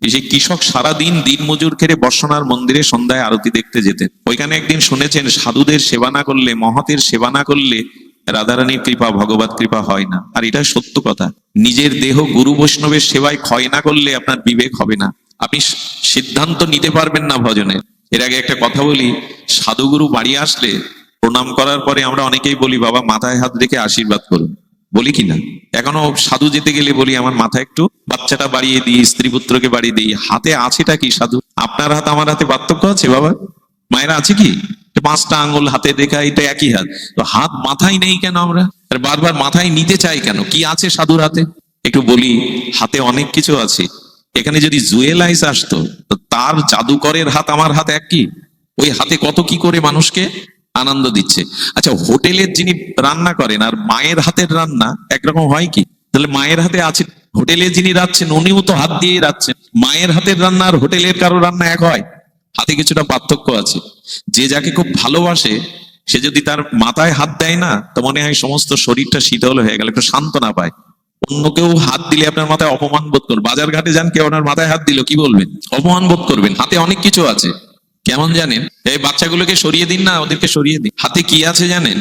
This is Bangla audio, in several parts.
সেই কৃষক সারাদিন দিন মজুর খেরে বর্ষনার মন্দিরে সন্ধ্যায় আরতি দেখতে যেতেন। ওইখানে একদিন শুনেছেন সাধুদের সেবা না করলে, মহতের সেবা না করলে রাধারানীর কৃপা, ভগবত কৃপা হয় না। আর এটা সত্য কথা। নিজের দেহ গুরু বৈষ্ণবের সেবায় ক্ষয় না করলে আপনার বিবেক হবে না, আপনি সিদ্ধান্ত নিতে পারবেন না ভজনের। এর আগে একটা কথা বলি, সাধুগুরু বাড়ি আসলে প্রণাম করার পরে আমরা অনেকেই বলি বাবা মাথায় হাত রেখে আশীর্বাদ করুন, বলি কিনা? এখনো সাধু যেতে গেলে বলি আমার মাথায় একটু বাচ্চাটা বাড়িয়ে দিই, স্ত্রী পুত্রকে বাড়িয়ে দিই। হাতে আছেটা কি সাধু? আপনার হাত আমার হাতে পার্থক্য আছে বাবা? মায়েরা আছে কি? 5টা আঙ্গুল হাতে দেখা, এটা একই হাত। তো হাত মাথায় নেই কেন? আমরা বারবার মাথায় নিতে চাই কেন? কি আছে সাধুর হাতে? একটু বলি, হাতে অনেক কিছু আছে। এখানে যদি জুয়েলাইস আসতো তো তার জাদুকরের হাত আমার হাত একই। ওই হাতে কত কি করে মানুষকে আনন্দ দিচ্ছে। আচ্ছা, হোটেলের যিনি রান্না করেন আর মায়ের হাতের রান্না একরকম হয় কি? তাহলে মায়ের হাতে আছে, হোটেলে যিনি রাঁধছেন উনিও তো হাত দিয়েই রাঁধছেন। মায়ের হাতের রান্না আর হোটেলের কারো রান্না এক হয়? হাতে কিছুটা পার্থক্য আছে। যে যাকে খুব ভালোবাসে সে যদি তার মাথায় হাত দেয় না, তো মনে হয় সমস্ত শরীরটা শীতল হয়ে গেল, একটু সান্ত্বনা পায়। অন্য কেউ হাত দিলে আপনার মাথায় অপমান বোধ করবেন। বাজার ঘাটে যান, কেউ আপনার মাথায় হাত দিল, কি বলবেন? অপমান বোধ করবেন। হাতে অনেক কিছু আছে। কেমন জানেন? এই বাচ্চাগুলোকে সরিয়ে দিন না, ওদেরকে সরিয়ে দিন। হাতে কি আছে জানেন?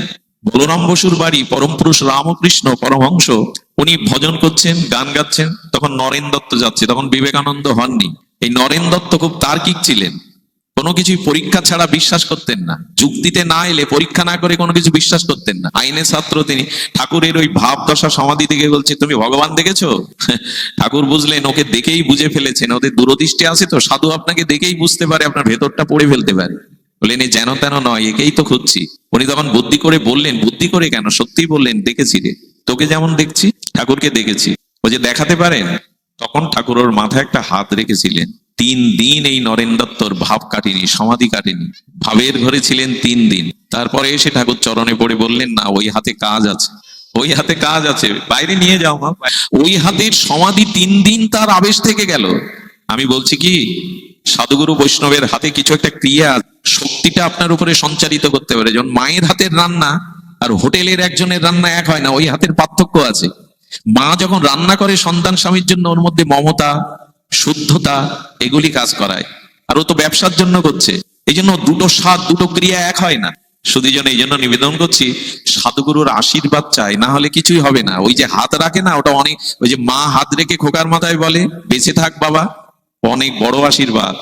বলরাম বসুর বাড়ি পরম পুরুষ রামকৃষ্ণ পরমহংস, উনি ভজন করছেন, গান গাচ্ছেন, তখন নরেন দত্ত যাচ্ছে। তখন বিবেকানন্দ হননি। এই নরেন দত্ত খুব তার্কিক ছিলেন, কোনো কিছুই পরীক্ষা ছাড়া বিশ্বাস করতেন না। যুক্তিতে না এলে, পরীক্ষা না করে কোনো কিছু বিশ্বাস করতেন না। আইনের ছাত্র তিনি। ঠাকুরের ওই ভাব দশা সমাধি থেকে বলছে তুমি ভগবান দেখেছো? ঠাকুর বুঝলেন ওকে দেখেই বুঝে ফেলেছেন, ওদের দূরদৃষ্টি আছে তো। সাধু আপনাকে দেখেই বুঝতে পারে, আপনার ভেতরটা পড়ে ফেলতে পারে। বললেন এই যেন তেন নয়, একেই তো খুঁজছি। উনি তখন বুদ্ধি করে বললেন, বুদ্ধি করে কেন, সত্যি বললেন, দেখেছি রে, তোকে যেমন দেখছি ঠাকুরকে দেখেছি। ও যে দেখাতে পারেন। তখন ঠাকুর ওর মাথায় একটা হাত রেখেছিলেন। 3 দিন এই নরেন দত্তর ভাব কাটেনি, সমাধি কাটেনি। ভাবের ঘরে ছিলেন 3 দিন। তারপরে এসে ঠাকুর চরণে পড়ে বললেন না, ওই হাতে কাজ আছে, ওই হাতে কাজ আছে, বাইরে নিয়ে যাও মা। ওই হাতের সমাধি 3 দিন তার আবেশ থেকে গেল। আমি বলছি কি, সাধুগুরু বৈষ্ণবের হাতে কিছু একটা ক্রিয়া, শক্তিটা আপনার উপরে সঞ্চারিত করতে পারে। যেমন মায়ের হাতের রান্না আর হোটেলের একজনের রান্না এক হয় না, ওই হাতের পার্থক্য আছে। মা যখন রান্না করে সন্তান স্বামীর জন্য, ওর মধ্যে মমতা, শুদ্ধতা, এগুলি কাজ করায়। আর ও তো ব্যবসার জন্য করছে, এই জন্য দুটো স্বাদ, দুটো ক্রিয়া এক হয় না। শুধু এই জন্য নিবেদন করছি, সাধুগুরুর আশীর্বাদ চাই, না হলে কিছুই হবে না। ওই যে হাত রাখে না, ওটা অনেক, ওই যে মা হাত রেখে খোকার মাথায় বলে বেঁচে থাক বাবা, অনেক বড় আশীর্বাদ।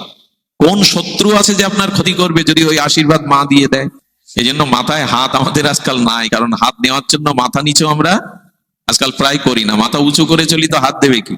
কোন শত্রু আছে যে আপনার ক্ষতি করবে যদি ওই আশীর্বাদ মা দিয়ে দেয়? এই জন্য মাথায় হাত আমাদের আজকাল নাই, কারণ হাত নেওয়ার জন্য মাথা নিচু আমরা আজকাল প্রায় করি না। মাথা উঁচু করে চলি তো হাত দেবে কি?